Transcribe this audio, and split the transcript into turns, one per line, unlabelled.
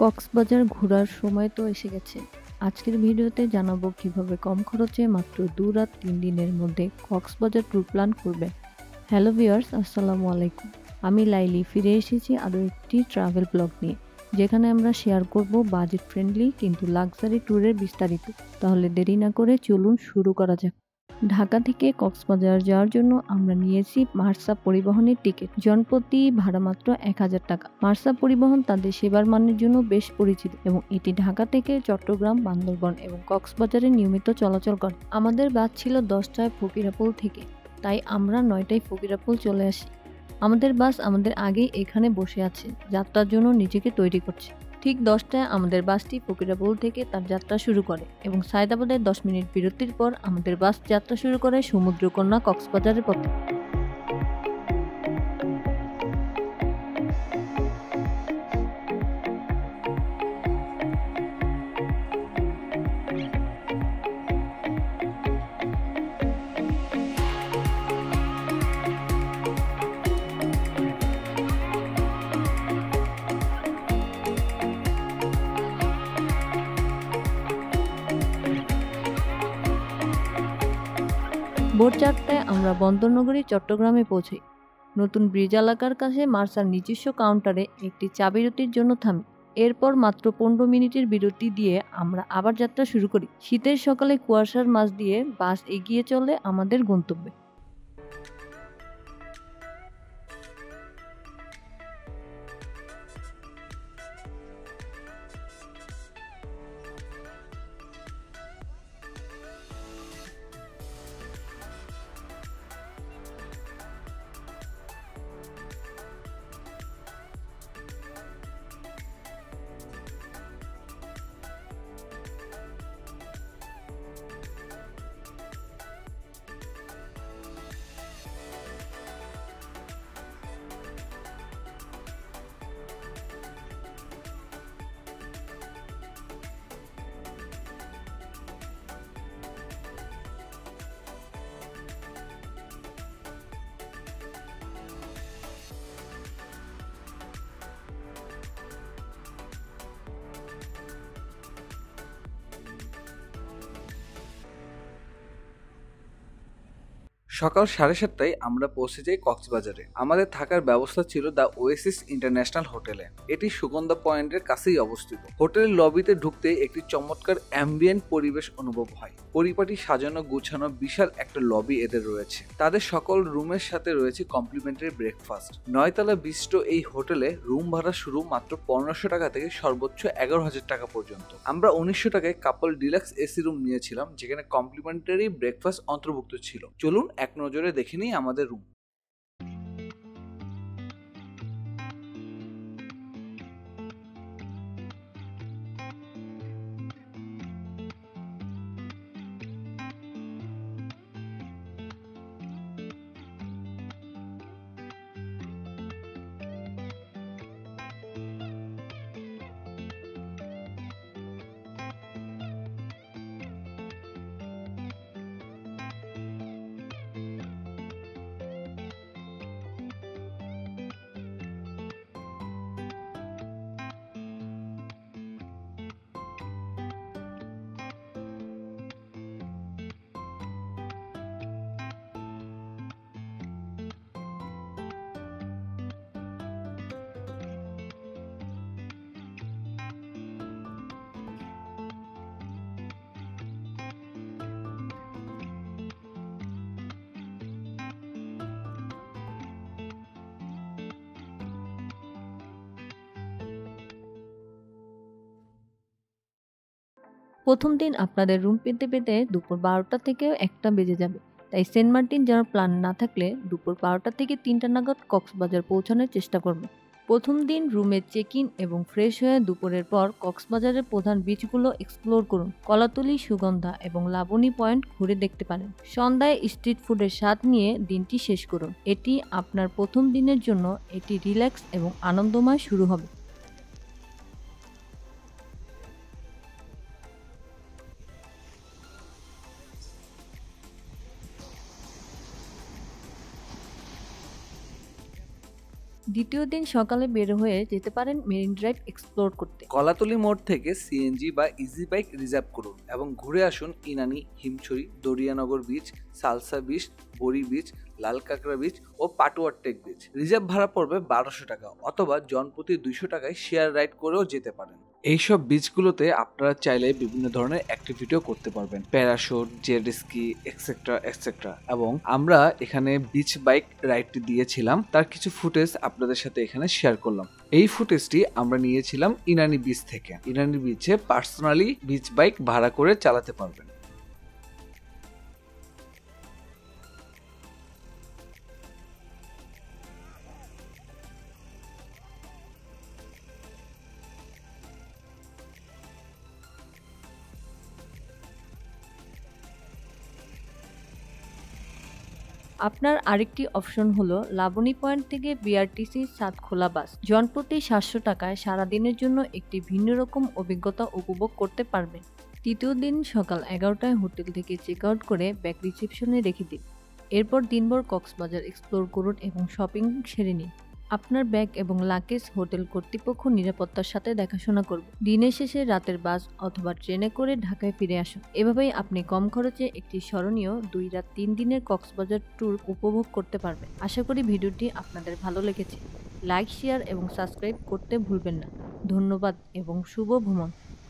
কক্সবাজার ঘোরার সময় তো এসে গেছে। আজকের ভিডিওতে জানাবো কিভাবে কম খরচে মাত্র ২ রাত ৩ দিনের মধ্যে কক্সবাজার ট্যুর প্ল্যান করবেন। হ্যালো ভিউয়ার্স, আসসালামু আলাইকুম। আমি লাইলি ফিরে এসেছি আরও একটি ট্রাভেল ব্লগ নিয়ে, যেখানে আমরা শেয়ার করব বাজেট ফ্রেন্ডলি কিন্তু লাক্সারি ট্যুরের বিস্তারিত। তাহলে দেরি না করে চলুন শুরু করা যাক। ঢাকা থেকে কক্সবাজার যাওয়ার জন্য আমরা নিয়েছি মার্সা পরিবহনের টিকিট। জনপ্রতি ভাড়া মাত্র ১,০০০ টাকা। মার্সা পরিবহন তাদের সেবার মানের জন্য বেশ পরিচিত এবং এটি ঢাকা থেকে চট্টগ্রাম, বান্দরবন এবং কক্সবাজারে নিয়মিত চলাচল করে। আমাদের বাস ছিল ১০টায় ফকিরাপুল থেকে, তাই আমরা ৯টায় ফকিরাপুল চলে আসি। আমাদের বাস আমাদের আগেই এখানে বসে আছে, যাত্রার জন্য নিজেকে তৈরি করছে। ঠিক ১০টায় আমাদের বাসটি ফকিরাপুল থেকে তার যাত্রা শুরু করে এবং সায়দাবাদের ১০ মিনিট বিরতির পর আমাদের বাস যাত্রা শুরু করে সমুদ্রকন্যা কক্সবাজারের পথে। ভোর ৪টায় আমরা বন্দরনগরী চট্টগ্রামে পৌঁছাই। নতুন ব্রিজ এলাকার কাছে মার্সার নিজস্ব কাউন্টারে একটি চা বিরতির জন্য থামি। এরপর মাত্র ১৫ মিনিটের বিরতি দিয়ে আমরা আবার যাত্রা শুরু করি। শীতের সকালে কুয়াশার মাঝ দিয়ে বাস এগিয়ে চলে আমাদের গন্তব্যে।
সকাল ৭:৩০টায় আমরা পৌঁছে যাই কক্সবাজারে। আমাদের থাকার ব্যবস্থা ছিল দ্য ওয়েসিস ইন্টারন্যাশনাল হোটেলে। এটি সুগন্ধা পয়েন্টের কাছেই অবস্থিত। হোটেলের লবিতে ঢুকতে একটি চমৎকার অ্যাম্বিয়েন্ট পরিবেশ অনুভব হয়। পরিপাটি সাজানো গুছানো বিশাল একটা লবি এদের রয়েছে। তাদের সকল রুমের সাথে রয়েছে কমপ্লিমেন্টারি ব্রেকফাস্ট। ৯ তলা বিশিষ্ট এই হোটেলে রুম ভাড়া শুরু মাত্র ১৫০০ টাকা থেকে সর্বোচ্চ ১১,০০০ টাকা পর্যন্ত। আমরা ১৯০০ টাকায় কাপল ডিলাক্স এসি রুম নিয়েছিলাম, যেখানে কমপ্লিমেন্টারি ব্রেকফাস্ট অন্তর্ভুক্ত ছিল। চলুন এক নজরে দেখে নিই আমাদের রুম।
প্রথম দিন আপনাদের রুম পেতে পেতে দুপুর ১২টা থেকে ১টা বেজে যাবে। তাই সেন্ট মার্টিন যাওয়ার প্ল্যান না থাকলে দুপুর ১২টা থেকে ৩টা নাগাদ কক্সবাজার পৌঁছানোর চেষ্টা করবেন। প্রথম দিন রুমে চেক ইন এবং ফ্রেশ হয়ে দুপুরের পর কক্সবাজারের প্রধান বিচগুলো এক্সপ্লোর করুন। কলাতলী, সুগন্ধা এবং লাবণী পয়েন্ট ঘুরে দেখতে পারেন। সন্ধ্যায় স্ট্রিট ফুডের স্বাদ নিয়ে দিনটি শেষ করুন। এটি আপনার প্রথম দিনের জন্য এটি রিল্যাক্স এবং আনন্দময় শুরু হবে। দ্বিতীয় দিন সকালে বের হয়ে যেতে পারেন মেরিন ড্রাইভ এক্সপ্লোর করতে।
কলাতলি মোড় থেকে সিএনজি বা ইজি বাইক রিজার্ভ করুন এবং ঘুরে আসুন ইনানি, হিমছড়ি, দরিয়ানগর বিচ, সালসা বিচ, বড়ি বিচ, লাল কাঁকড়া বিচ ও পাটুয়ার টেক বিচ। রিজার্ভ ভাড়া পড়বে 1200 টাকা অথবা জনপ্রতি 200 টাকায় শেয়ার রাইড করেও যেতে পারেন। এইসব বিচগুলোতে আপনারা চাইলে বিভিন্ন ধরনের অ্যাক্টিভিটিও করতে পারবেন, parachute, jet ski etcetera etcetera. এবং আমরা এখানে বিচ বাইক রাইডটি দিয়েছিলাম, তার কিছু ফুটেজ আপনাদের সাথে এখানে শেয়ার করলাম। এই ফুটেজটি আমরা নিয়েছিলাম ইনানি বিচ থেকে। ইনানি বিচে পার্সোনালি বিচ বাইক ভাড়া করে চালাতে পারবেন।
আপনার আরেকটি অপশন হলো লাবণী পয়েন্ট থেকে বিআরটিসি সাতখোলা বাস। জনপ্রতি 700 টাকায় সারাদিনের জন্য একটি ভিন্ন রকম অভিজ্ঞতা উপভোগ করতে পারবেন। তৃতীয় দিন সকাল 11টায় হোটেল থেকে চেক আউট করে ব্যাগ রিসেপশনে রেখে দিন। এরপর দিনভর কক্সবাজার এক্সপ্লোর করুন এবং শপিং সেরে নিন। আপনার ব্যাগ এবং লাগেজ হোটেল কর্তৃপক্ষ নিরাপত্তার সাথে দেখাশোনা করবে। দিনের শেষে রাতের বাস অথবা ট্রেনে করে ঢাকায় ফিরে আসুন। এভাবেই আপনি কম খরচে একটি স্মরণীয় 2 রাত 3 দিনের কক্সবাজার ট্যুর উপভোগ করতে পারবেন। আশা করি ভিডিওটি আপনাদের ভালো লেগেছে। লাইক, শেয়ার এবং সাবস্ক্রাইব করতে ভুলবেন না। ধন্যবাদ এবং শুভ ভ্রমণ।